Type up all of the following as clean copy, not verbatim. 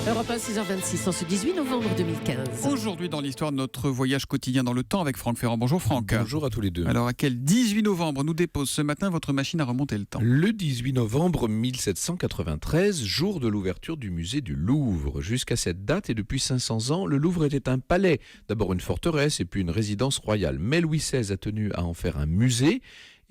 Europe 1, 6h26, en ce 18 novembre 2015. Aujourd'hui, dans l'histoire de notre voyage quotidien dans le temps avec Franck Ferrand. Bonjour Franck. Bonjour à tous les deux. Alors, à quel 18 novembre nous dépose ce matin votre machine à remonter le temps? Le 18 novembre 1793, jour de l'ouverture du musée du Louvre. Jusqu'à cette date et depuis 500 ans, le Louvre était un palais. D'abord une forteresse et puis une résidence royale. Mais Louis XVI a tenu à en faire un musée.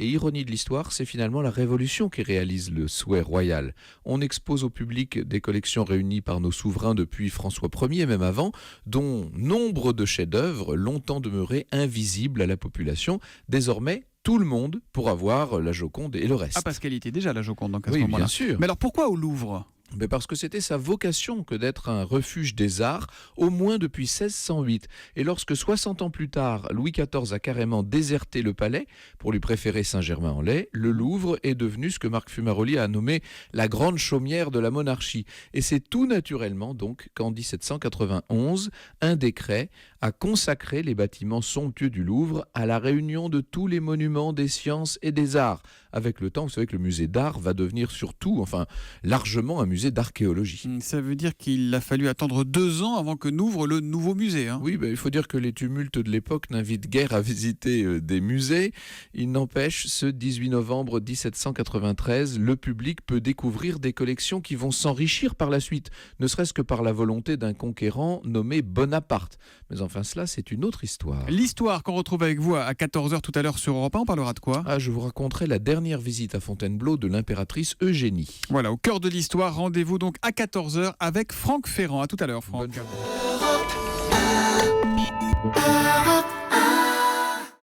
Et ironie de l'histoire, c'est finalement la Révolution qui réalise le souhait royal. On expose au public des collections réunies par nos souverains depuis François Ier et même avant, dont nombre de chefs-d'œuvre longtemps demeurés invisibles à la population. Désormais, tout le monde pourra voir la Joconde et le reste. Ah, parce qu'elle était déjà la Joconde, donc à ce Oui, moment-là. bien sûr. Mais alors, pourquoi au Louvre? Mais parce que c'était sa vocation que d'être un refuge des arts, au moins depuis 1608. Et lorsque 60 ans plus tard, Louis XIV a carrément déserté le palais pour lui préférer Saint-Germain-en-Laye, le Louvre est devenu ce que Marc Fumaroli a nommé la grande chaumière de la monarchie. Et c'est tout naturellement donc qu'en 1791, un décret a consacré les bâtiments somptueux du Louvre à la réunion de tous les monuments des sciences et des arts. Avec le temps, vous savez que le musée d'art va devenir surtout, enfin largement un musée d'archéologie. Ça veut dire qu'il a fallu attendre 2 ans avant que n'ouvre le nouveau musée. Oui, il faut dire que les tumultes de l'époque n'invitent guère à visiter des musées. Il n'empêche, ce 18 novembre 1793, le public peut découvrir des collections qui vont s'enrichir par la suite, ne serait-ce que par la volonté d'un conquérant nommé Bonaparte. Mais enfin, cela, c'est une autre histoire. L'histoire qu'on retrouve avec vous à 14h tout à l'heure sur Europe 1, on parlera de quoi? Je vous raconterai la dernière visite à Fontainebleau de l'impératrice Eugénie. Voilà, au cœur de l'histoire, rendez-vous donc à 14h avec Franck Ferrand. À tout à l'heure, Franck. Bonne journée.